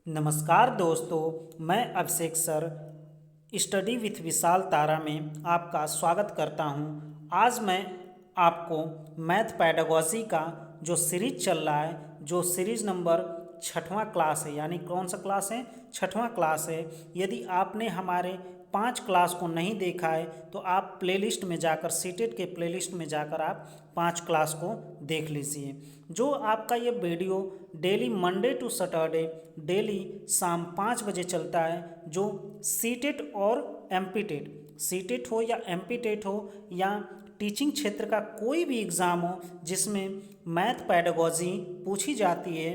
नमस्कार दोस्तों, मैं अभिषेक सर स्टडी विथ विशाल तारा में आपका स्वागत करता हूं। आज मैं आपको मैथ पैडागॉजी का जो सीरीज चल रहा है, जो सीरीज नंबर छठवां क्लास है, यानी कौन सा क्लास है? छठवां क्लास है। यदि आपने हमारे 5 क्लास को नहीं देखा है तो आप प्लेलिस्ट में जाकर, सीटेड के प्लेलिस्ट में जाकर आप 5 क्लास को देख लीजिए। जो आपका ये video daily Monday to Saturday daily शाम 5 बजे चलता है, जो सीटेट और एमपीटेट, सीटेट हो या एमपीटेट हो या टीचिंग क्षेत्र का कोई भी एग्ज़ाम हो जिसमें मैथ पैडागॉजी पूछी जाती है,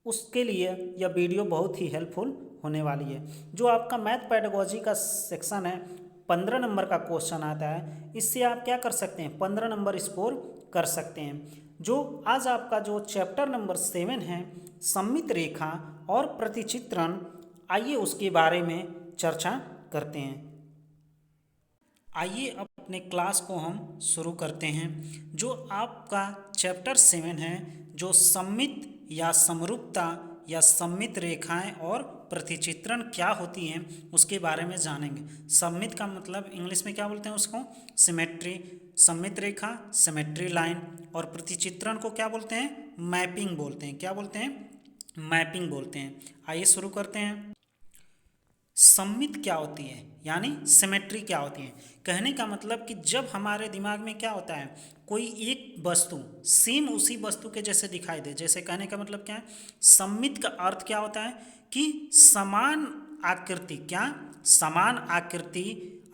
उसके लिए यह वीडियो बहुत ही हेल्पफुल होने वाली है। जो आपका मैथ पैडागॉजी का सेक्शन है, 15 नंबर का क्वेश्चन आता है। इससे आप क्या कर सकते हैं? 15 नंबर स्कोर कर सकते हैं। जो आज आपका जो चैप्टर नंबर 7 है, सममित रेखा और प्रतिचित्रण, आइए उसके बारे में चर्चा करते हैं। आइए अब अपने क्लास को हम शुरू करते हैं। जो आपका चैप्टर 7 है, जो सममित या समरूपता या सममित रेखाएं और प्रतिचित्रण क्या होती हैं उसके बारे में जानेंगे। सममित का मतलब इंग्लिश में क्या बोलते हैं? उसको सिमेट्री, सममित रेखा सिमेट्री लाइन, और प्रतिचित्रण को क्या बोलते हैं? मैपिंग बोलते हैं। क्या बोलते हैं? मैपिंग बोलते हैं। आइए शुरू करते हैं। सममित क्या होती है, यानी सिमेट्री क्या होती है? कहने का मतलब कि जब हमारे दिमाग में क्या होता है, कोई एक वस्तु सेम उसी वस्तु के जैसे दिखाई दे। जैसे कहने का मतलब क्या है? सममित का अर्थ क्या होता है कि समान आकृति, क्या समान आकृति,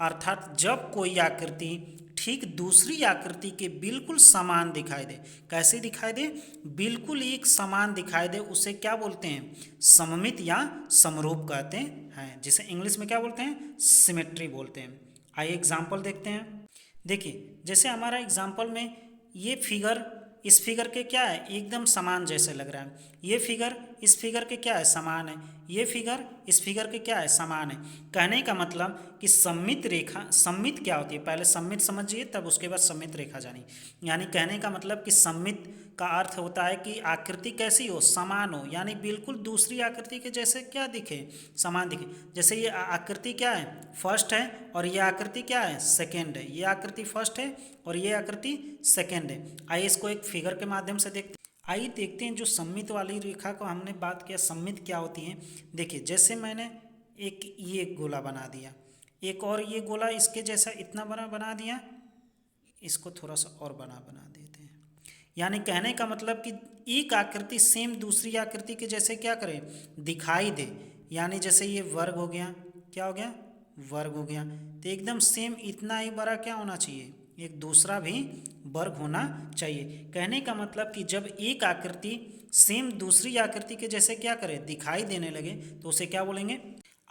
अर्थात जब कोई आकृति ठीक दूसरी आकृति के बिल्कुल समान दिखाई दे। कैसे दिखाई दे? बिल्कुल एक समान दिखाई दे, उसे क्या बोलते हैं? सममित या समरूप कहते हैं, जिसे इंग्लिश में क्या बोलते हैं? सिमेट्री बोलते हैं। आइए एग्जाम्पल देखते हैं। देखिए, जैसे हमारा एग्जाम्पल में ये फिगर इस फिगर के क्या है? एकदम समान जैसे लग रहा है। ये फिगर इस फिगर के क्या है? समान है। ये फिगर इस फिगर के क्या है? समान है। कहने का मतलब कि सममित रेखा, सममित क्या होती है? पहले सममित समझिए, तब उसके बाद सममित रेखा जानिए। यानी कहने का मतलब कि सममित का अर्थ होता है कि आकृति कैसी हो? समान हो, यानी बिल्कुल दूसरी आकृति के जैसे क्या दिखे? समान दिखे। जैसे ये आकृति क्या है? फर्स्ट है, और ये आकृति क्या है? सेकेंड है। ये आकृति फर्स्ट है और ये आकृति सेकेंड है। आइए इसको एक फिगर के माध्यम से देखते हैं। आइए देखते हैं जो सममित वाली रेखा को हमने बात किया, सममित क्या होती है। देखिए, जैसे मैंने एक ये गोला बना दिया, एक और ये गोला इसके जैसा इतना बड़ा बना दिया, इसको थोड़ा सा और बना बना देते हैं। यानी कहने का मतलब कि एक आकृति सेम दूसरी आकृति के जैसे क्या करे? दिखाई दे। यानी जैसे ये वर्ग हो गया, क्या हो गया? वर्ग हो गया। तो एकदम सेम इतना ही बड़ा क्या होना चाहिए? एक दूसरा भी वर्ग होना चाहिए। कहने का मतलब कि जब एक आकृति सेम दूसरी आकृति के जैसे क्या करे? दिखाई देने लगे, तो उसे क्या बोलेंगे?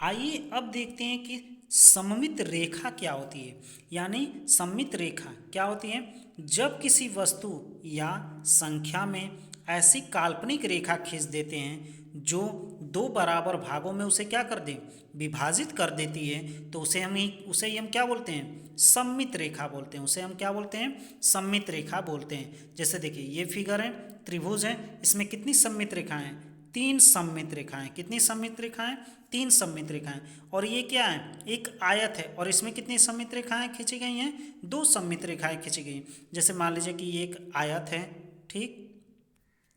आइए अब देखते हैं कि सममित रेखा क्या होती है। यानी सममित रेखा क्या होती है? जब किसी वस्तु या संख्या में ऐसी काल्पनिक रेखा खींच देते हैं जो दो बराबर भागों में उसे क्या कर दे? विभाजित कर देती है, तो उसे ही हम क्या बोलते हैं? सममित रेखा बोलते हैं। उसे हम क्या बोलते हैं? सममित रेखा बोलते हैं। जैसे देखिए, ये फिगर है, त्रिभुज है, इसमें कितनी सममित रेखाएं हैं? 3 सममित रेखाएं। कितनी सममित रेखाएं? 3 सममित रेखाएं। और ये क्या है? एक आयत है, और इसमें कितनी सममित रेखाएं खींची गई हैं? 2 सममित रेखाएं खींची गई। जैसे मान लीजिए कि ये एक आयत है, ठीक।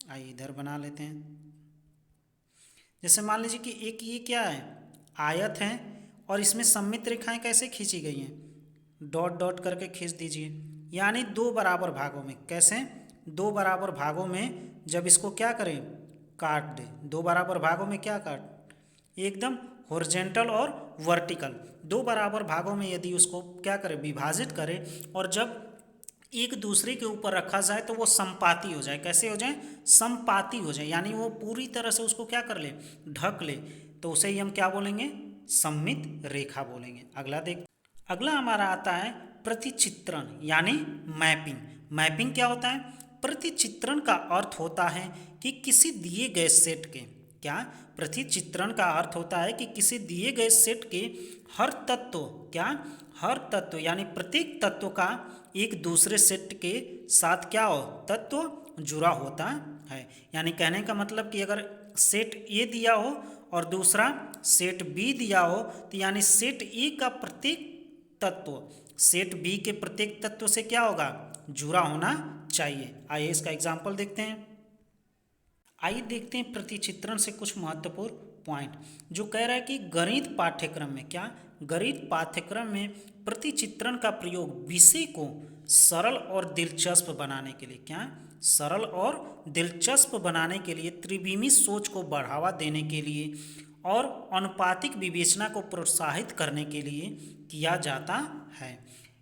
आइए इधर बना लेते हैं। जैसे मान लीजिए कि एक ये क्या है? आयत है, और इसमें सममित रेखाएं कैसे खींची गई हैं? डॉट डॉट करके खींच दीजिए। यानी 2 बराबर भागों में। कैसे? 2 बराबर भागों में जब इसको क्या करें? काट दे। 2 बराबर भागों में क्या काट? एकदम हॉरिजॉन्टल और वर्टिकल 2 बराबर भागों में यदि उसको क्या करें? विभाजित करें, और जब एक दूसरे के ऊपर रखा जाए तो वो समपाती हो जाए। कैसे हो जाए? समपाती हो जाए। यानी वो पूरी तरह से उसको क्या कर ले? ढक ले। तो उसे ही हम क्या बोलेंगे? सममित रेखा बोलेंगे। अगला हमारा आता है प्रतिचित्रण, यानी मैपिंग। मैपिंग क्या होता है? प्रतिचित्रण का अर्थ होता है कि किसी दिए गए सेट के, क्या? प्रतिचित्रण का अर्थ होता है कि किसी दिए गए सेट के हर तत्व, क्या? हर तत्व, यानी प्रत्येक तत्व का एक दूसरे सेट के साथ क्या हो? तत्व जुड़ा होता है। यानी कहने का मतलब कि अगर सेट ए दिया हो और दूसरा सेट बी दिया हो, तो यानी सेट ए का प्रत्येक तत्व सेट बी के प्रत्येक तत्व से क्या होगा, जुड़ा होना चाहिए। आइए इसका एग्जाम्पल देखते हैं। आइए देखते हैं प्रतिचित्रण से कुछ महत्वपूर्ण पॉइंट। जो कह रहा है कि गणित पाठ्यक्रम में क्या, गणित पाठ्यक्रम में प्रतिचित्रण का प्रयोग विषय को सरल और दिलचस्प बनाने के लिए, क्या सरल और दिलचस्प बनाने के लिए, त्रिविमी सोच को बढ़ावा देने के लिए और अनुपातिक विवेचना को प्रोत्साहित करने के लिए किया जाता है।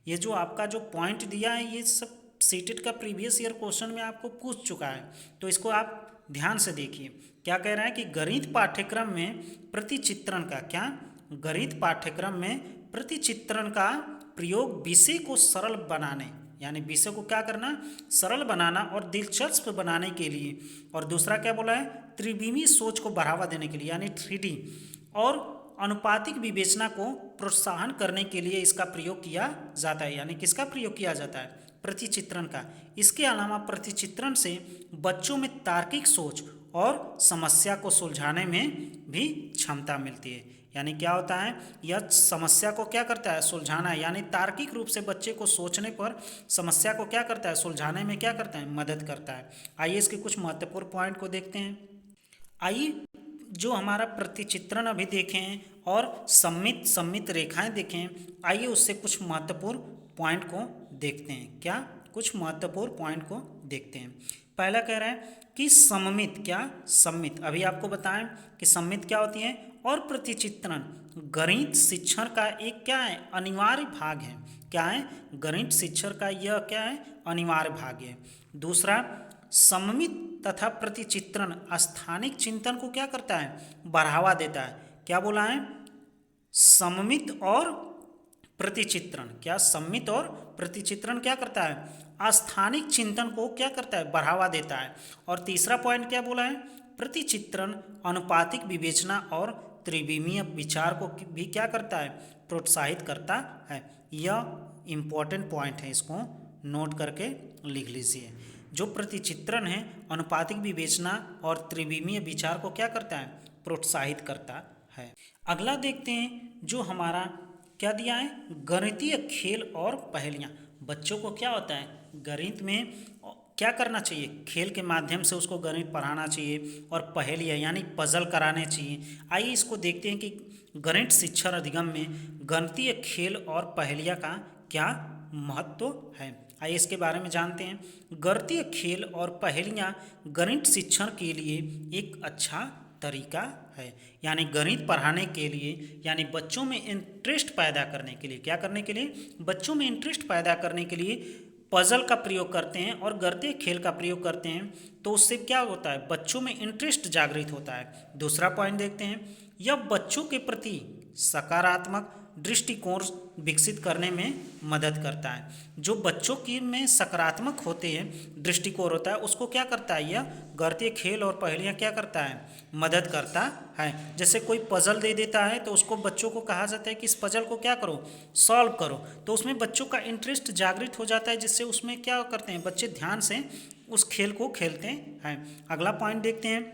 ये जो आपका जो पॉइंट दिया है ये सब सीटेट का प्रीवियस ईयर क्वेश्चन में आपको पूछ चुका है, तो इसको आप ध्यान से देखिए। क्या कह रहा है कि गणित पाठ्यक्रम में प्रतिचित्रण का, क्या गणित पाठ्यक्रम में प्रतिचित्रण का प्रयोग विषय को सरल बनाने, यानी विषय को क्या करना, सरल बनाना और दिलचस्प बनाने के लिए, और दूसरा क्या बोला है, त्रिविमी सोच को बढ़ावा देने के लिए यानी 3D, और अनुपातिक विवेचना को प्रोत्साहन करने के लिए इसका प्रयोग किया जाता है। यानी किसका प्रयोग किया जाता है, प्रतिचित्रण का। इसके अलावा प्रतिचित्रण से बच्चों में तार्किक सोच और समस्या को सुलझाने में भी क्षमता मिलती है। यानी क्या होता है, यह समस्या को क्या करता है, सुलझाना है, यानी तार्किक रूप से बच्चे को सोचने पर समस्या को क्या करता है, सुलझाने में क्या करता है, मदद करता है। आइए इसके कुछ महत्वपूर्ण पॉइंट को देखते हैं। आइए जो हमारा प्रतिचित्रण अभी देखें और सममित रेखाएं देखें, आइए उससे कुछ महत्वपूर्ण पॉइंट को देखते हैं। क्या कुछ महत्वपूर्ण पॉइंट को देखते हैं। पहला कह रहा है कि सममित, क्या सममित, अभी आपको बताएं कि सममित क्या होती है, और प्रतिचित्रण गणित शिक्षण का एक क्या है, अनिवार्य भाग है। क्या है, गणित शिक्षण का यह क्या है, अनिवार्य भाग है। दूसरा, सममित तथा प्रतिचित्रण स्थानिक चिंतन को क्या करता है, बढ़ावा देता है। क्या बोला है, सममित और प्रतिचित्रण, क्या सममित और प्रतिचित्रण क्या करता है, स्थानिक चिंतन को क्या करता है, बढ़ावा देता है। और तीसरा पॉइंट क्या बोला है, प्रतिचित्रण अनुपातिक विवेचना और त्रिविमीय विचार को भी क्या करता है, प्रोत्साहित करता है। यह इम्पोर्टेंट पॉइंट है, इसको नोट करके लिख लीजिए। जो प्रतिचित्रण है अनुपातिक विवेचना और त्रिविमीय विचार को क्या करता है, प्रोत्साहित करता है। अगला देखते हैं जो हमारा क्या दिया है, गणितीय खेल और पहेलियाँ। बच्चों को क्या होता है, गणित में क्या करना चाहिए, खेल के माध्यम से उसको गणित पढ़ाना चाहिए और पहेलियाँ यानी पजल कराने चाहिए। आइए इसको देखते हैं कि गणित शिक्षण अधिगम में गणितीय खेल और पहेलियाँ का क्या महत्व है। आइए इसके बारे में जानते हैं। गणितीय खेल और पहेलियाँ गणित शिक्षण के लिए एक अच्छा तरीका है। यानी गणित पढ़ाने के लिए, यानी बच्चों में इंटरेस्ट पैदा करने के लिए, क्या करने के लिए, बच्चों में इंटरेस्ट पैदा करने के लिए पजल का प्रयोग करते हैं और गणितीय खेल का प्रयोग करते हैं, तो उससे क्या होता है, बच्चों में इंटरेस्ट जागृत होता है। दूसरा पॉइंट देखते हैं, यह बच्चों के प्रति सकारात्मक दृष्टिकोण विकसित करने में मदद करता है। जो बच्चों की में सकारात्मक होते हैं, दृष्टिकोण होता है, उसको क्या करता है, यह गणितीय खेल और पहेलियाँ क्या करता है, मदद करता है। जैसे कोई पजल दे देता है तो उसको बच्चों को कहा जाता है कि इस पजल को क्या करो, सॉल्व करो, तो उसमें बच्चों का इंटरेस्ट जागृत हो जाता है, जिससे उसमें क्या करते हैं, बच्चे ध्यान से उस खेल को खेलते हैं। अगला पॉइंट देखते हैं,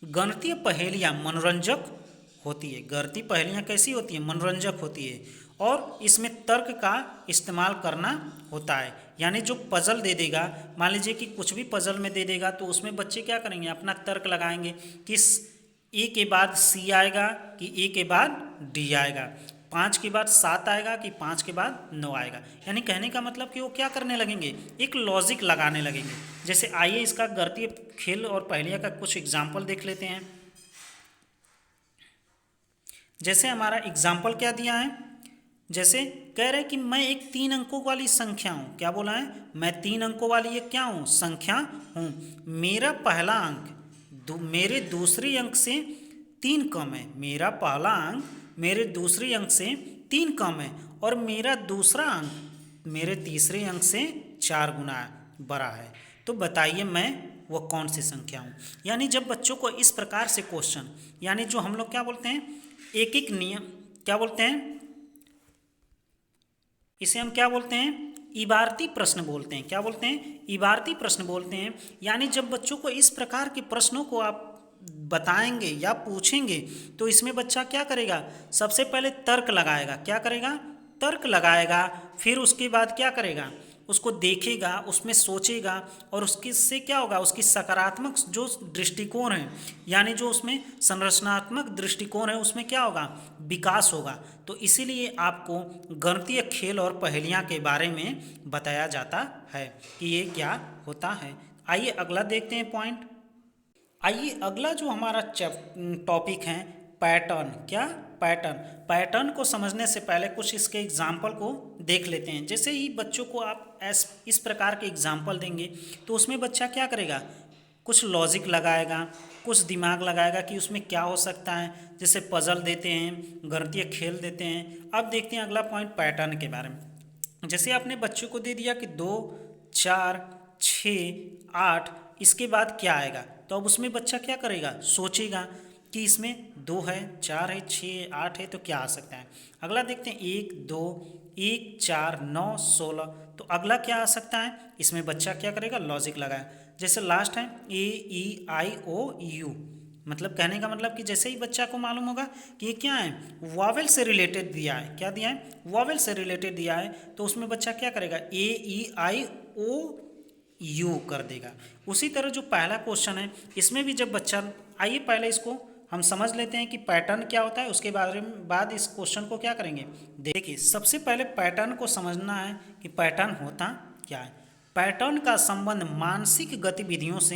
गणितीय पहेलियाँ मनोरंजक होती है। गणितीय पहेलियाँ कैसी होती हैं, मनोरंजक होती है, और इसमें तर्क का इस्तेमाल करना होता है। यानी जो पजल दे देगा, मान लीजिए कि कुछ भी पजल में दे देगा, तो उसमें बच्चे क्या करेंगे, अपना तर्क लगाएंगे कि ए के बाद सी आएगा कि ए के बाद डी आएगा, 5 के बाद 7 आएगा कि 5 के बाद 9 आएगा। यानी कहने का मतलब कि वो क्या करने लगेंगे, एक लॉजिक लगाने लगेंगे। जैसे आइए इसका गणितीय खेल और पहेलियाँ का कुछ एग्जाम्पल देख लेते हैं। जैसे हमारा एग्जाम्पल क्या दिया है, जैसे कह रहे हैं कि मैं एक 3 अंकों वाली संख्या हूँ। क्या बोला है, मैं 3 अंकों वाली एक क्या हूँ, संख्या हूँ। मेरा पहला अंक मेरे दूसरे अंक से 3 कम है। मेरा पहला अंक मेरे दूसरे अंक से 3 कम है, और मेरा दूसरा अंक मेरे तीसरे अंक से 4 गुना बड़ा है। तो बताइए मैं वो कौन सी संख्या हूँ। यानी जब बच्चों को इस प्रकार से क्वेश्चन, यानी जो हम लोग क्या बोलते हैं, एक एक नियम, क्या बोलते हैं, इसे हम क्या बोलते हैं, इबारती प्रश्न बोलते हैं। क्या बोलते हैं, इबारती प्रश्न बोलते हैं। यानी जब बच्चों को इस प्रकार के प्रश्नों को आप बताएंगे या पूछेंगे तो इसमें बच्चा क्या करेगा, सबसे पहले तर्क लगाएगा। क्या करेगा, तर्क लगाएगा। फिर उसके बाद क्या करेगा, उसको देखेगा, उसमें सोचेगा और उसके से क्या होगा, उसकी सकारात्मक जो दृष्टिकोण है, यानी जो उसमें संरचनात्मक दृष्टिकोण है, उसमें क्या होगा, विकास होगा। तो इसीलिए आपको गणितीय खेल और पहेलियाँ के बारे में बताया जाता है कि ये क्या होता है। आइए अगला देखते हैं पॉइंट। आइए अगला जो हमारा टॉपिक है पैटर्न। क्या, पैटर्न। पैटर्न को समझने से पहले कुछ इसके एग्जाम्पल को देख लेते हैं। जैसे ही बच्चों को आप इस प्रकार के एग्जाम्पल देंगे तो उसमें बच्चा क्या करेगा, कुछ लॉजिक लगाएगा, कुछ दिमाग लगाएगा कि उसमें क्या हो सकता है। जैसे पजल देते हैं, गणितीय खेल देते हैं। अब देखते हैं अगला पॉइंट पैटर्न के बारे में। जैसे आपने बच्चों को दे दिया कि 2, 4, 6, 8, इसके बाद क्या आएगा, तो अब उसमें बच्चा क्या करेगा, सोचेगा कि इसमें 2 है, 4 है, 6, 8 है, तो क्या आ सकता है। अगला देखते हैं 1, 2, 1, 4, 9, 16, तो अगला क्या आ सकता है। इसमें बच्चा क्या करेगा, लॉजिक लगाए। जैसे लास्ट है AEIOU, मतलब कहने का मतलब कि जैसे ही बच्चा को मालूम होगा कि ये क्या है, वॉवेल से रिलेटेड दिया है। क्या दिया है, वॉवेल से रिलेटेड दिया है, तो उसमें बच्चा क्या करेगा, AEIOU कर देगा। उसी तरह जो पहला क्वेश्चन है, इसमें भी जब बच्चा, आइए पहले इसको हम समझ लेते हैं कि पैटर्न क्या होता है, उसके बारे में बाद इस क्वेश्चन को क्या करेंगे। देखिए सबसे पहले पैटर्न को समझना है कि पैटर्न होता क्या है। पैटर्न का संबंध मानसिक गतिविधियों से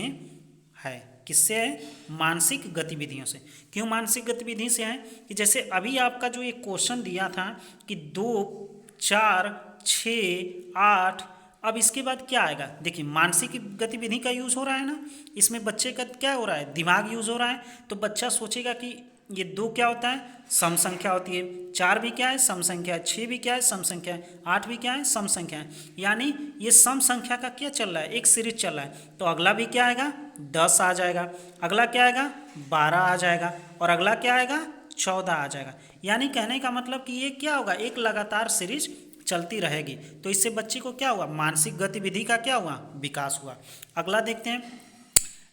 है। किससे है, मानसिक गतिविधियों से। क्यों मानसिक गतिविधि से है, कि जैसे अभी आपका जो एक क्वेश्चन दिया था कि 2, 4, 6, 8, अब इसके बाद क्या आएगा। देखिए मानसिक गतिविधि का यूज़ हो रहा है ना, इसमें बच्चे का क्या हो रहा है, दिमाग यूज़ हो रहा है। तो बच्चा सोचेगा कि ये 2 क्या होता है, सम संख्या होती है, 4 भी क्या है, सम संख्या है, 6 भी क्या है, सम संख्या है, 8 भी क्या है, सम संख्या है। यानी ये सम संख्या का क्या चल रहा है, एक सीरीज चल रहा है। तो अगला भी क्या आएगा, 10 आ जाएगा, अगला क्या आएगा, 12 आ जाएगा, और अगला क्या आएगा, 14 आ जाएगा। यानी कहने का मतलब कि ये क्या होगा, एक लगातार सीरीज चलती रहेगी। तो इससे बच्चे को क्या हुआ, मानसिक गतिविधि का क्या हुआ, विकास हुआ। अगला देखते हैं,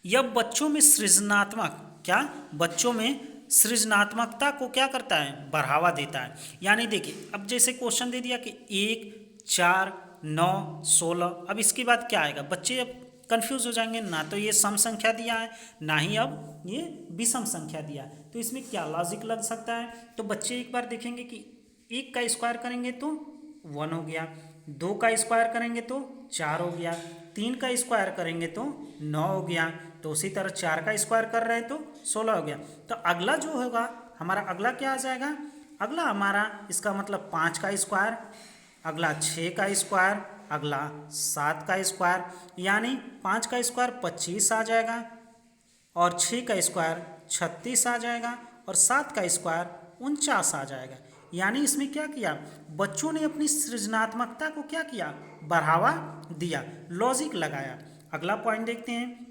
यह बच्चों में सृजनात्मक, क्या, बच्चों में सृजनात्मकता को क्या करता है, बढ़ावा देता है। यानी देखिए अब जैसे क्वेश्चन दे दिया कि 1, 4, 9, 16, अब इसके बाद क्या आएगा, बच्चे अब कंफ्यूज हो जाएंगे ना। तो ये सम संख्या दिया है, ना ही अब ये विषम संख्या दिया है, तो इसमें क्या लॉजिक लग सकता है। तो बच्चे एक बार देखेंगे कि 1 का स्क्वायर करेंगे तो 1 हो गया, 2 का स्क्वायर करेंगे तो 4 हो गया, 3 का स्क्वायर करेंगे तो 9 हो गया, तो उसी तरह 4 का स्क्वायर कर रहे हैं तो 16 हो गया। तो अगला जो होगा हमारा, अगला क्या आ जाएगा, अगला हमारा इसका मतलब 5 का स्क्वायर, अगला 6 का स्क्वायर, अगला 7 का स्क्वायर, यानी 5 का स्क्वायर 25 आ जाएगा, और 6 का स्क्वायर 36 आ जाएगा, और 7 का स्क्वायर 49 आ जाएगा। यानी इसमें क्या किया, बच्चों ने अपनी सृजनात्मकता को क्या किया, बढ़ावा दिया, लॉजिक लगाया। अगला पॉइंट देखते हैं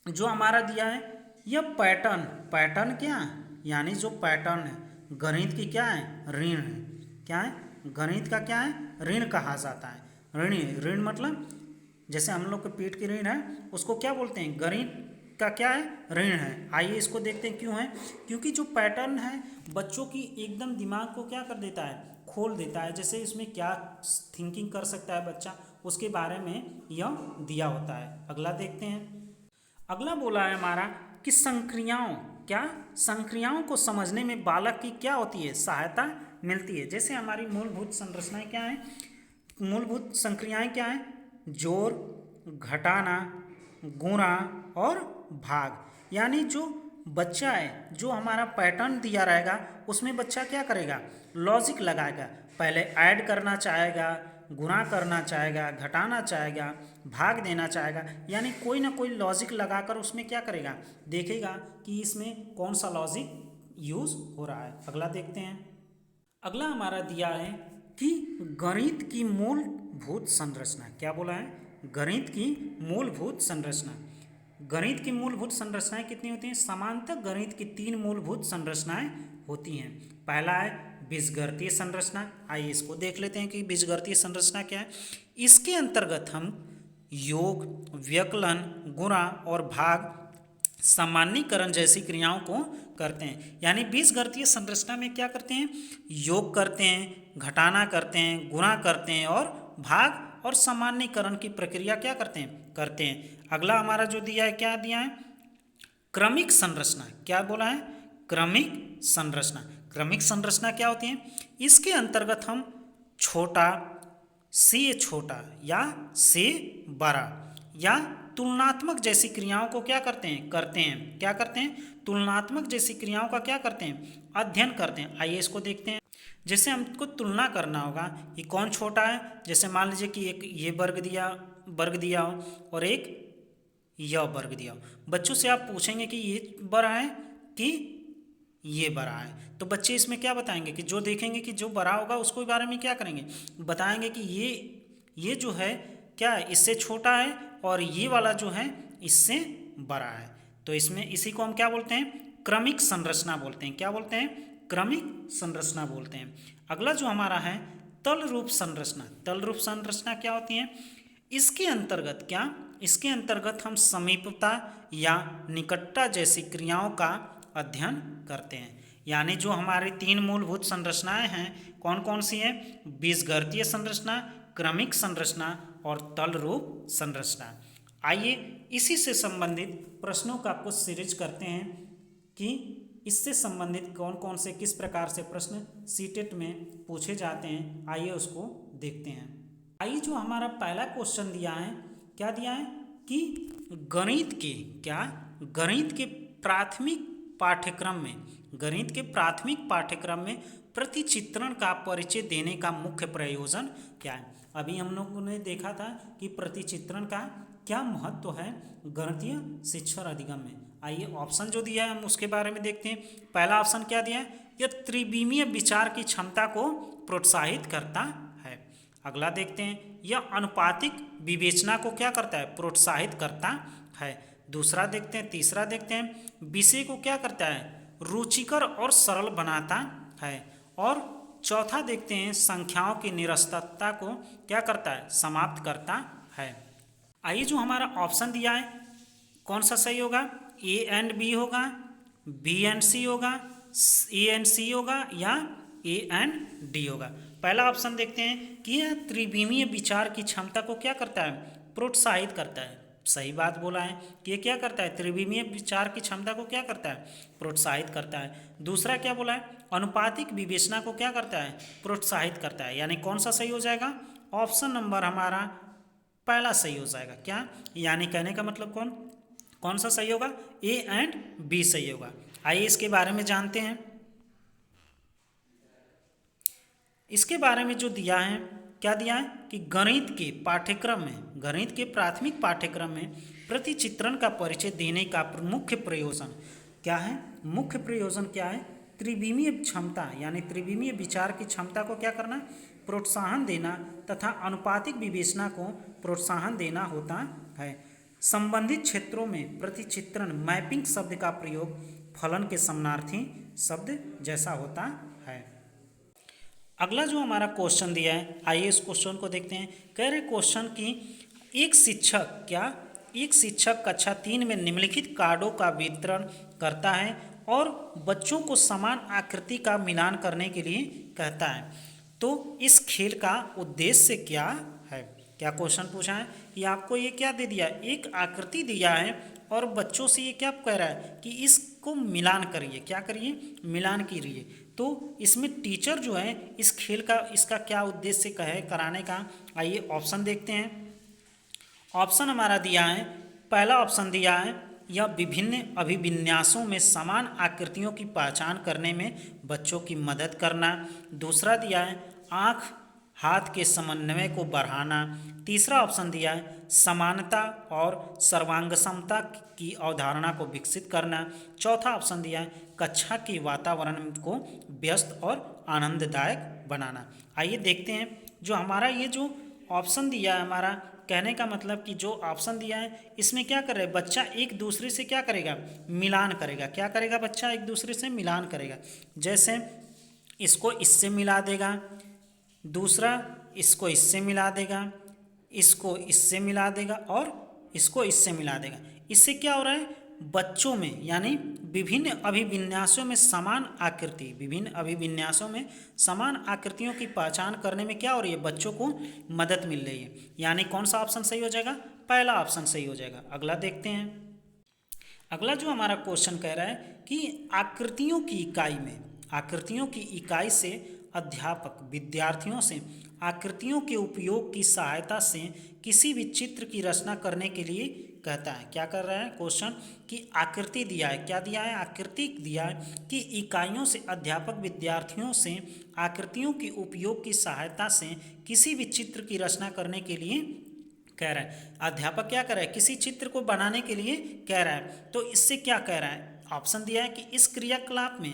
जो हमारा दिया है, यह पैटर्न। पैटर्न क्या है, यानी जो पैटर्न है गणित की क्या है, ऋण है। क्या है, गणित का क्या है, ऋण कहा जाता है। ऋण, ऋण मतलब जैसे हम लोग के पेट की ऋण है, उसको क्या बोलते हैं, गणित का क्या है, ऋण है। आइए इसको देखते हैं क्यों है। क्योंकि जो पैटर्न है बच्चों की एकदम दिमाग को क्या कर देता है, खोल देता है। जैसे इसमें क्या थिंकिंग कर सकता है बच्चा, उसके बारे में यह दिया होता है। अगला देखते हैं। अगला बोला है हमारा कि संक्रियाओं, क्या, संक्रियाओं को समझने में बालक की क्या होती है, सहायता मिलती है। जैसे हमारी मूलभूत संरचनाएं क्या हैं, मूलभूत संक्रियाएं क्या हैं, जोड़, घटाना, गुणा और भाग। यानी जो बच्चा है, जो हमारा पैटर्न दिया रहेगा उसमें बच्चा क्या करेगा, लॉजिक लगाएगा। पहले ऐड करना चाहेगा, गुणा करना चाहेगा, घटाना चाहेगा, भाग देना चाहेगा, यानी कोई ना कोई लॉजिक लगाकर उसमें क्या करेगा, देखेगा कि इसमें कौन सा लॉजिक यूज़ हो रहा है। अगला देखते हैं। अगला हमारा दिया है कि गणित की मूलभूत संरचना। क्या बोला है, गणित की मूलभूत संरचना। गणित की मूलभूत संरचनाएं कितनी होती हैं, समांतर गणित की 3 मूलभूत संरचनाएं होती हैं। पहला है बीजगणितीय संरचना। आइए इसको देख लेते हैं कि बीजगणितीय संरचना क्या है। इसके अंतर्गत हम योग, व्यकलन, गुणा और भाग सामान्यीकरण जैसी क्रियाओं को करते हैं। यानी बीजगणितीय संरचना में क्या करते हैं, योग करते हैं, घटाना करते हैं, गुणा करते हैं और भाग और सामान्यीकरण की प्रक्रिया क्या करते हैं। अगला हमारा जो दिया है, क्या दिया है, क्रमिक संरचना। क्या बोला है, क्रमिक संरचना। क्रमिक संरचना क्या होती है, इसके अंतर्गत हम छोटा से छोटा या से बड़ा या तुलनात्मक जैसी क्रियाओं को क्या करते हैं क्या करते हैं, तुलनात्मक जैसी क्रियाओं का क्या करते हैं, अध्ययन करते हैं। आइए इसको देखते हैं। जैसे हमको तुलना करना होगा कि कौन छोटा है, जैसे मान लीजिए कि एक ये वर्ग दिया हो और एक यह वर्ग दिया हो। बच्चों से आप पूछेंगे कि ये बड़ा है कि ये बड़ा है, तो बच्चे इसमें क्या बताएंगे कि जो देखेंगे कि जो बड़ा होगा उसको बारे में क्या करेंगे, बताएंगे कि ये जो है क्या इससे छोटा है और ये वाला जो है इससे बड़ा है। तो इसमें इसी को हम क्या बोलते हैं, क्रमिक संरचना बोलते हैं। क्या बोलते हैं, क्रमिक संरचना बोलते हैं। अगला जो हमारा है तल रूप संरचना। तल रूप संरचना क्या होती है, इसके अंतर्गत हम समीपता या निकटता जैसी क्रियाओं का अध्ययन करते हैं। यानी जो हमारी तीन मूलभूत संरचनाएं हैं कौन कौन सी हैं, बीजगणितीय संरचना, क्रमिक संरचना और तल रूप संरचना। आइए इसी से संबंधित प्रश्नों का कुछ सीरीज करते हैं कि इससे संबंधित कौन कौन से किस प्रकार से प्रश्न सीटेट में पूछे जाते हैं। आइए उसको देखते हैं। आइए जो हमारा पहला क्वेश्चन दिया है, क्या दिया है कि गणित के प्राथमिक पाठ्यक्रम में प्रतिचित्रण का परिचय देने का मुख्य प्रयोजन क्या है। अभी हम लोगों ने देखा था कि प्रतिचित्रण का क्या महत्व है गणितीय शिक्षा और अधिगम में। आइए ऑप्शन जो दिया है हम उसके बारे में देखते हैं। पहला ऑप्शन क्या दिया है, यह त्रिविमीय विचार की क्षमता को प्रोत्साहित करता है। अगला देखते हैं, यह अनुपातिक विवेचना को क्या करता है, प्रोत्साहित करता है। दूसरा देखते हैं, तीसरा देखते हैं, विषय को क्या करता है, रुचिकर और सरल बनाता है। और चौथा देखते हैं, संख्याओं की निरस्तता को क्या करता है, समाप्त करता है। आइए जो हमारा ऑप्शन दिया है कौन सा सही होगा, ए एंड बी होगा, बी एंड सी होगा, ए एंड सी होगा या ए एंड डी होगा। पहला ऑप्शन देखते हैं कि यह त्रिविमीय विचार की क्षमता को क्या करता है, प्रोत्साहित करता है। सही बात बोला है कि ये क्या करता है, त्रिविमीय विचार की क्षमता को क्या करता है, प्रोत्साहित करता है। दूसरा क्या बोला है, अनुपातिक विवेचना को क्या करता है, प्रोत्साहित करता है। यानी कौन सा सही हो जाएगा, ऑप्शन नंबर हमारा पहला सही हो जाएगा। क्या, यानी कहने का मतलब कौन सा सही होगा, ए एंड बी सही होगा। आइए इसके बारे में जानते हैं। इसके बारे में जो दिया है, क्या दिया है कि गणित के प्राथमिक पाठ्यक्रम में प्रतिचित्रण का परिचय देने का मुख्य प्रयोजन क्या है, मुख्य प्रयोजन क्या है, त्रिविमीय क्षमता यानी त्रिविमीय विचार की क्षमता को क्या करना, प्रोत्साहन देना तथा अनुपातिक विवेचना को प्रोत्साहन देना होता है। संबंधित क्षेत्रों में प्रतिचित्रण मैपिंग शब्द का प्रयोग फलन के समानार्थी शब्द जैसा होता है। अगला जो हमारा क्वेश्चन दिया है, आइए इस क्वेश्चन को देखते हैं। कह रहे क्वेश्चन की एक शिक्षक कक्षा 3 में निम्नलिखित कार्डों का वितरण करता है और बच्चों को समान आकृति का मिलान करने के लिए कहता है, तो इस खेल का उद्देश्य क्या है। क्या क्वेश्चन पूछा है कि आपको ये क्या दे दिया, एक आकृति दिया है और बच्चों से ये क्या कह रहा है कि इसको मिलान करिए, क्या करिए, मिलान कीजिए। तो इसमें टीचर जो है इस खेल का इसका क्या उद्देश्य कहे कराने का। आइए ऑप्शन देखते हैं। ऑप्शन हमारा दिया है, पहला ऑप्शन दिया है, यह विभिन्न अभिविन्यासों में समान आकृतियों की पहचान करने में बच्चों की मदद करना। दूसरा दिया है, आँख हाथ के समन्वय को बढ़ाना। तीसरा ऑप्शन दिया है, समानता और सर्वांग समता की अवधारणा को विकसित करना। चौथा ऑप्शन दिया है, कक्षा के वातावरण को व्यस्त और आनंददायक बनाना। आइए देखते हैं जो हमारा ये जो ऑप्शन दिया है, हमारा कहने का मतलब कि जो ऑप्शन दिया है इसमें क्या कर रहे हैं, बच्चा एक दूसरे से क्या करेगा, मिलान करेगा। क्या करेगा, बच्चा एक दूसरे से मिलान करेगा। जैसे इसको इससे मिला देगा, दूसरा इसको इससे मिला देगा, इसको इससे मिला देगा और इसको इससे मिला देगा। इससे क्या हो रहा है, बच्चों में यानी विभिन्न अभिविन्यासों में समान आकृति, विभिन्न अभिविन्यासों में समान आकृतियों की पहचान करने में क्या हो रही है, बच्चों को मदद मिल रही है। यानी कौन सा ऑप्शन सही हो जाएगा, पहला ऑप्शन सही हो जाएगा। अगला देखते हैं। अगला जो हमारा क्वेश्चन कह रहा है कि आकृतियों की इकाई में, आकृतियों की इकाई से अध्यापक विद्यार्थियों से आकृतियों के उपयोग की सहायता से किसी भी चित्र की रचना करने के लिए कहता है। क्या कर रहा है क्वेश्चन कि आकृति दिया है, क्या दिया है, आकृति दिया है कि इकाइयों से अध्यापक विद्यार्थियों से आकृतियों के उपयोग की सहायता से किसी भी चित्र की रचना करने के लिए कह रहा है। अध्यापक क्या कर रहा है, किसी चित्र को बनाने के लिए कह रहा है। तो इससे क्या कह रहा है, ऑप्शन दिया है कि इस क्रियाकलाप में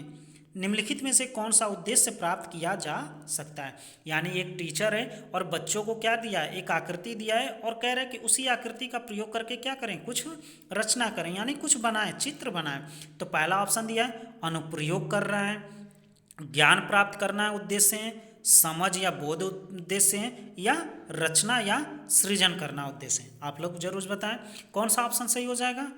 निम्नलिखित में से कौन सा उद्देश्य प्राप्त किया जा सकता है। यानी एक टीचर है और बच्चों को क्या दिया है, एक आकृति दिया है और कह रहा है कि उसी आकृति का प्रयोग करके क्या करें, कुछ रचना करें, यानी कुछ बनाएं, चित्र बनाएं। तो पहला ऑप्शन दिया है अनुप्रयोग कर रहा है, ज्ञान प्राप्त करना है उद्देश्य है, समझ या बोध उद्देश्य है, या रचना या सृजन करना उद्देश्य है। आप लोग जरूर बताएं कौन सा ऑप्शन सही हो जाएगा।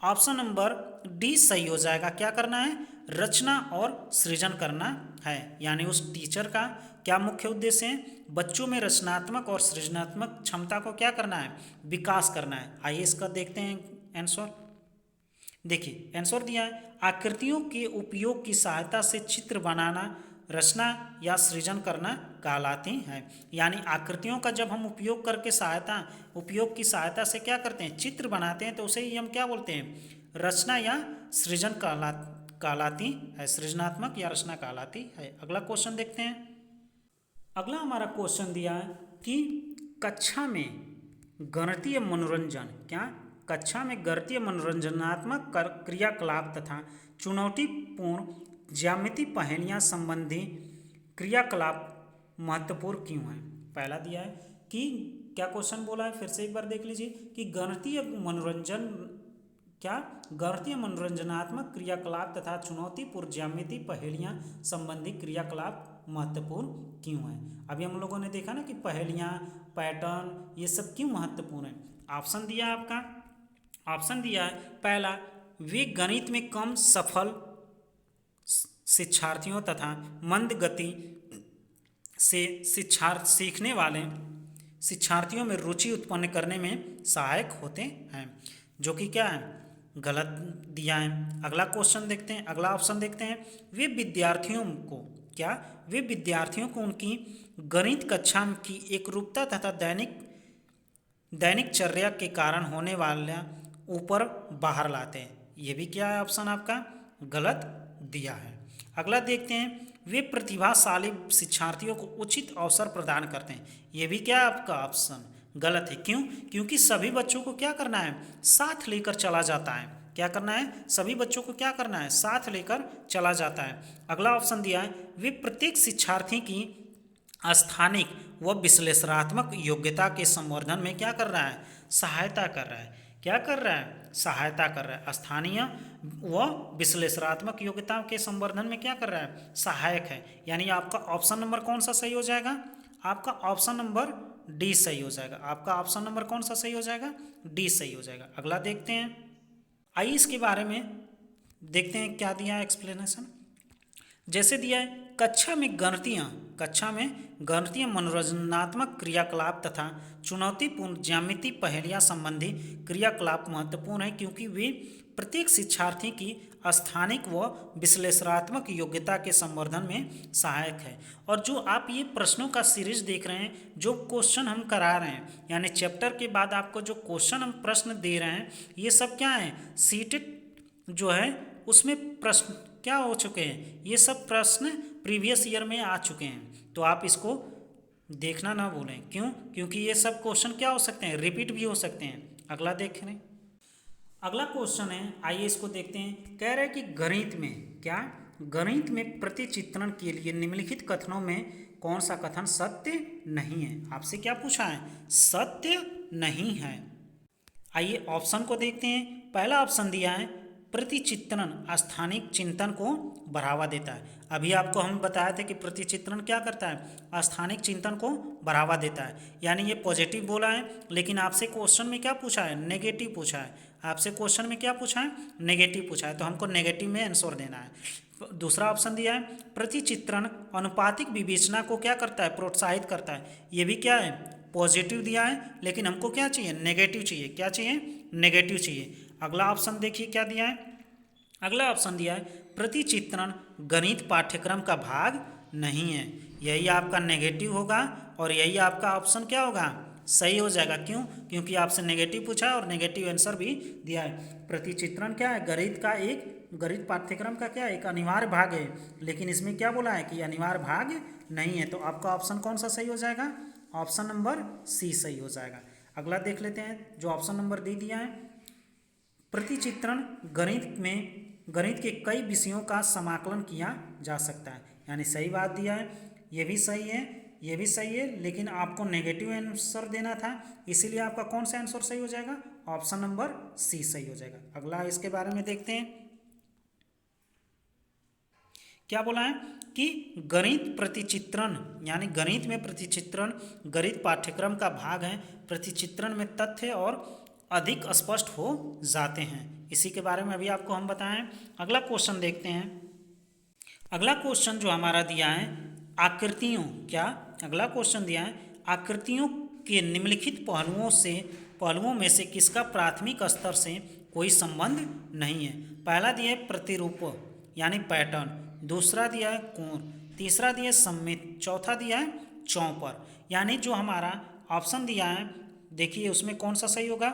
ऑप्शन नंबर डी सही हो जाएगा। क्या करना है, रचना और सृजन करना है। यानी उस टीचर का क्या मुख्य उद्देश्य है, बच्चों में रचनात्मक और सृजनात्मक क्षमता को क्या करना है, विकास करना है। आइए इसका देखते हैं आंसर। देखिए आंसर दिया है आकृतियों के उपयोग की सहायता से चित्र बनाना रचना या सृजन करना कहलाती हैं। यानी आकृतियों का जब हम उपयोग की सहायता से क्या करते हैं, चित्र बनाते हैं, तो उसे ही हम क्या बोलते हैं, रचना या सृजन कहलाती है, सृजनात्मक या रचना कहलाती है। अगला क्वेश्चन देखते हैं। अगला हमारा क्वेश्चन दिया है कि कक्षा में गणितीय मनोरंजन, क्या कक्षा में गणितीय मनोरंजनात्मक क्रियाकलाप तथा चुनौतीपूर्ण ज्यामिति पहेलियाँ संबंधी क्रियाकलाप महत्वपूर्ण क्यों है। पहला दिया है कि क्या क्वेश्चन बोला है, फिर से एक बार देख लीजिए कि गणितीय मनोरंजनात्मक क्रियाकलाप तथा चुनौतीपूर्ण ज्यामिति पहेलियाँ संबंधी क्रियाकलाप महत्वपूर्ण क्यों है। अभी हम लोगों ने देखा ना कि पहेलियाँ, पैटर्न, ये सब क्यों महत्वपूर्ण है। ऑप्शन दिया है आपका, ऑप्शन दिया है पहला, वे गणित में कम सफल शिक्षार्थियों तथा मंद गति से सीखने वाले शिक्षार्थियों में रुचि उत्पन्न करने में सहायक होते हैं, जो कि क्या है, गलत दिया है। अगला क्वेश्चन देखते हैं, अगला ऑप्शन देखते हैं, वे विद्यार्थियों को उनकी गणित कक्षा की एकरूपता तथा दैनिक चर्या के कारण होने वाला ऊपर बाहर लाते हैं। ये भी क्या है, ऑप्शन आपका गलत दिया है। अगला देखते हैं, वे प्रतिभाशाली शिक्षार्थियों को उचित अवसर प्रदान करते हैं। ये भी क्या है आपका ऑप्शन गलत है। क्यों, क्योंकि सभी बच्चों को क्या करना है, साथ लेकर चला जाता है। क्या करना है, सभी बच्चों को क्या करना है, साथ लेकर चला जाता है। अगला ऑप्शन दिया है, वे प्रत्येक शिक्षार्थी की स्थानिक व विश्लेषणात्मक योग्यता के संवर्धन में क्या कर रहा है, सहायता कर रहा है। क्या कर रहा है, सहायता कर रहा है। स्थानीय व विश्लेषणात्मक योग्यता के संवर्धन में क्या कर रहा है, सहायक है। यानी आपका ऑप्शन नंबर कौन सा सही हो जाएगा, आपका ऑप्शन नंबर डी सही हो जाएगा। आपका ऑप्शन नंबर कौन सा सही हो जाएगा, डी सही हो जाएगा। अगला देखते हैं, आइए इसके बारे में देखते हैं क्या दिया है एक्सप्लेनेशन। जैसे दिया है, कक्षा में गणितीय मनोरंजनात्मक क्रियाकलाप तथा चुनौतीपूर्ण ज्यामिति पहेलियाँ संबंधी क्रियाकलाप महत्वपूर्ण है, क्योंकि वे प्रत्येक शिक्षार्थी की स्थानिक व विश्लेषणात्मक योग्यता के संवर्धन में सहायक है। और जो आप ये प्रश्नों का सीरीज देख रहे हैं, जो क्वेश्चन हम करा रहे हैं, यानी चैप्टर के बाद आपको जो क्वेश्चन हम प्रश्न दे रहे हैं, ये सब क्या है, सीटेट जो है उसमें प्रश्न क्या हो चुके हैं, ये सब प्रश्न प्रीवियस ईयर में आ चुके हैं। तो आप इसको देखना ना भूलें। क्यों, क्योंकि ये सब क्वेश्चन क्या हो सकते हैं, रिपीट भी हो सकते हैं। अगला देख रहे हैं, अगला क्वेश्चन है, आइए इसको देखते हैं। कह रहा है कि गणित में प्रतिचित्रण के लिए निम्नलिखित कथनों में कौन सा कथन सत्य नहीं है। आपसे क्या पूछा है, सत्य नहीं है। आइए ऑप्शन को देखते हैं। पहला ऑप्शन दिया है, प्रतिचित्रण स्थानिक चिंतन को बढ़ावा देता है। अभी आपको हम बताए थे कि प्रतिचित्रण क्या करता है, स्थानिक चिंतन को बढ़ावा देता है। यानी ये पॉजिटिव बोला है, लेकिन आपसे क्वेश्चन में क्या पूछा है, नेगेटिव पूछा है। आपसे क्वेश्चन में क्या पूछा है, नेगेटिव पूछा है, तो हमको नेगेटिव में आंसर देना है। दूसरा ऑप्शन दिया है प्रतिचित्रण अनुपातिक विवेचना को क्या करता है, प्रोत्साहित करता है। ये भी क्या है, पॉजिटिव दिया है, लेकिन हमको क्या चाहिए, नेगेटिव चाहिए। क्या चाहिए, नेगेटिव चाहिए। अगला ऑप्शन देखिए क्या दिया है, अगला ऑप्शन दिया है प्रतिचित्रण गणित पाठ्यक्रम का भाग नहीं है। यही आपका नेगेटिव होगा और यही आपका ऑप्शन क्या होगा, सही हो जाएगा। क्यों, क्योंकि आपसे नेगेटिव पूछा है और नेगेटिव आंसर भी दिया है। प्रतिचित्रण क्या है, गणित का एक, गणित पाठ्यक्रम का क्या एक अनिवार्य भाग है, लेकिन इसमें क्या बोला है कि अनिवार्य भाग नहीं है। तो आपका ऑप्शन कौन सा सही हो जाएगा, ऑप्शन नंबर सी सही हो जाएगा। अगला देख लेते हैं जो ऑप्शन नंबर डी दिया है, प्रतिचित्रण गणित में गणित के कई विषयों का समाकलन किया जा सकता है, यानी सही बात दिया है। ये भी सही है, ये भी सही है, लेकिन आपको नेगेटिव आंसर देना था, इसीलिए आपका कौन सा आंसर सही हो जाएगा, ऑप्शन नंबर सी सही हो जाएगा। अगला इसके बारे में देखते हैं क्या बोला है कि गणित प्रतिचित्रण, यानी गणित में प्रतिचित्रण गणित पाठ्यक्रम का भाग है। प्रतिचित्रण में तथ्य और अधिक स्पष्ट हो जाते हैं, इसी के बारे में अभी आपको हम बताएं। अगला क्वेश्चन देखते हैं। अगला क्वेश्चन जो हमारा दिया है आकृतियों, क्या अगला क्वेश्चन दिया है आकृतियों के निम्नलिखित पहलुओं में से किसका प्राथमिक स्तर से कोई संबंध नहीं है। पहला दिया है प्रतिरूप यानी पैटर्न, दूसरा दिया है कोण, तीसरा दिया है सममित, चौथा दिया है चौपर। यानी जो हमारा ऑप्शन दिया है देखिए उसमें कौन सा सही होगा।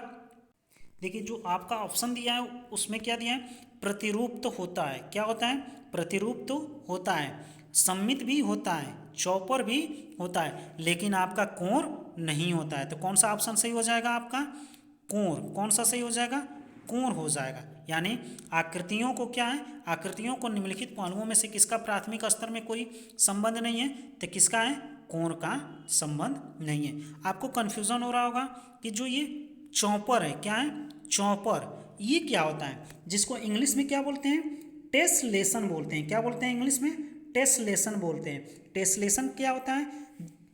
देखिए जो आपका ऑप्शन दिया है उसमें क्या दिया है, प्रतिरूप तो होता है, क्या होता है, प्रतिरूप तो होता है, सममित भी होता है, चौपर भी होता है, लेकिन आपका कोण नहीं होता है। तो कौन सा ऑप्शन सही हो जाएगा आपका, कोण। कौन सा सही हो जाएगा, कोण हो जाएगा। यानी आकृतियों को क्या है, आकृतियों को निम्नलिखित पहलुओं में से किसका प्राथमिक स्तर में कोई संबंध नहीं है, तो किसका है, कोण का संबंध नहीं है। आपको कन्फ्यूजन हो रहा होगा कि जो ये चौपर है, क्या है, चौपर, ये क्या होता है, जिसको इंग्लिश में क्या बोलते हैं, टेसलेशन बोलते हैं। क्या बोलते हैं इंग्लिश में, टेसलेशन बोलते हैं। टेसलेशन क्या होता है,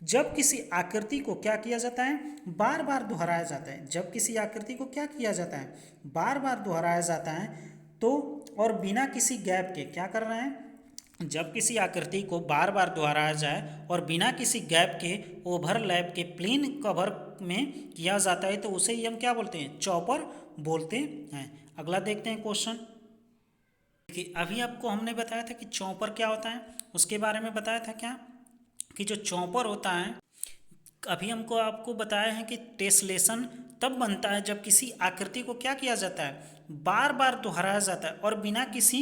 जब किसी आकृति को क्या किया जाता है, बार बार दोहराया जाता है। जब किसी आकृति को क्या किया जाता है, बार बार दोहराया जाता है, तो और बिना किसी गैप के, क्या कर रहे हैं, जब किसी आकृति को बार बार दोहराया जाए और बिना किसी गैप के ओवरलैप के प्लेन कवर में किया जाता है, तो उसे ही हम क्या बोलते हैं, चॉपर बोलते हैं। अगला देखते हैं क्वेश्चन। देखिए अभी आपको हमने बताया था कि चॉपर क्या होता है, उसके बारे में बताया था क्या, कि जो चॉपर होता है, अभी हमको आपको बताया है कि टेसलेशन तब बनता है जब किसी आकृति को क्या किया जाता है, बार बार दोहराया जाता है और बिना किसी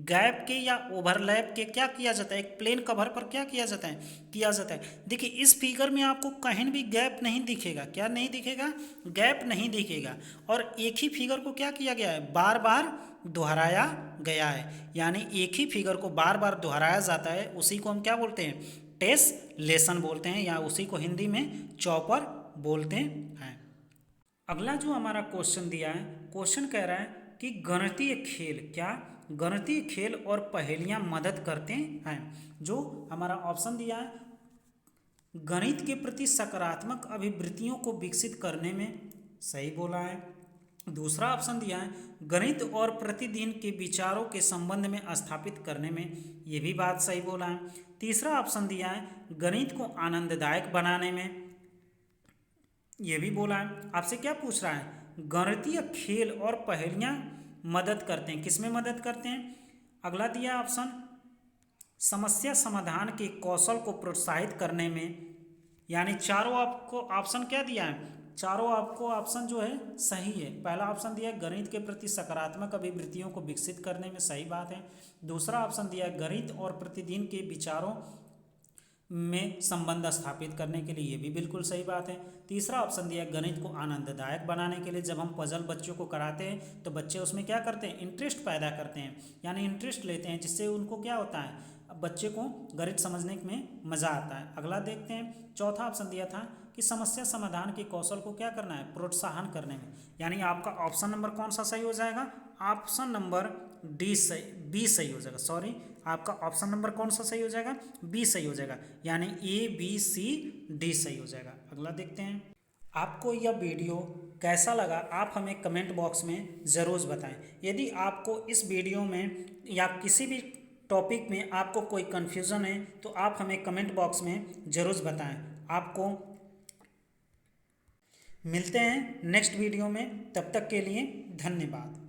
गैप के या ओवरलैप के क्या किया जाता है, एक प्लेन कवर पर क्या किया जाता है, किया जाता है। देखिए इस फिगर में आपको कहीं भी गैप नहीं दिखेगा, क्या नहीं दिखेगा, गैप नहीं दिखेगा, और एक ही फिगर को क्या किया गया है, बार बार दोहराया गया है। यानी एक ही फिगर को बार बार दोहराया जाता है, उसी को हम क्या बोलते हैं, टेसलेशन बोलते हैं, या उसी को हिंदी में चॉपर बोलते हैं। अगला जो हमारा क्वेश्चन दिया है, क्वेश्चन कह रहा है कि गणितीय खेल, क्या गणितीय खेल और पहेलियां मदद करते हैं। जो हमारा ऑप्शन दिया है गणित के प्रति सकारात्मक अभिवृत्तियों को विकसित करने में, सही बोला है। दूसरा ऑप्शन दिया है गणित और प्रतिदिन के विचारों के संबंध में स्थापित करने में, ये भी बात सही बोला है। तीसरा ऑप्शन दिया है गणित को आनंददायक बनाने में, ये भी बोला है। आपसे क्या पूछ रहा है, गणितीय खेल और पहेलियां मदद करते हैं, किसमें मदद करते हैं। अगला दिया ऑप्शन समस्या समाधान के कौशल को प्रोत्साहित करने में, यानी चारों आपको ऑप्शन क्या दिया है, चारों आपको ऑप्शन जो है सही है। पहला ऑप्शन दिया है गणित के प्रति सकारात्मक अभिवृत्तियों को विकसित करने में, सही बात है। दूसरा ऑप्शन दिया है गणित और प्रतिदिन के विचारों में संबंध स्थापित करने के लिए, ये भी बिल्कुल सही बात है। तीसरा ऑप्शन दिया है गणित को आनंददायक बनाने के लिए, जब हम पजल बच्चों को कराते हैं तो बच्चे उसमें क्या करते हैं, इंटरेस्ट पैदा करते हैं, यानी इंटरेस्ट लेते हैं, जिससे उनको क्या होता है, बच्चे को गणित समझने में मज़ा आता है। अगला देखते हैं, चौथा ऑप्शन दिया था कि समस्या समाधान के कौशल को क्या करना है, प्रोत्साहन करने में, यानी आपका ऑप्शन नंबर कौन सा सही हो जाएगा, ऑप्शन नंबर डी सही, बी सही हो जाएगा, सॉरी आपका ऑप्शन नंबर कौन सा सही हो जाएगा, बी सही हो जाएगा, यानी ए बी सी डी सही हो जाएगा। अगला देखते हैं, आपको यह वीडियो कैसा लगा आप हमें कमेंट बॉक्स में ज़रूर बताएं। यदि आपको इस वीडियो में या किसी भी टॉपिक में आपको कोई कन्फ्यूज़न है तो आप हमें कमेंट बॉक्स में ज़रूर बताएं। आपको मिलते हैं नेक्स्ट वीडियो में, तब तक के लिए धन्यवाद।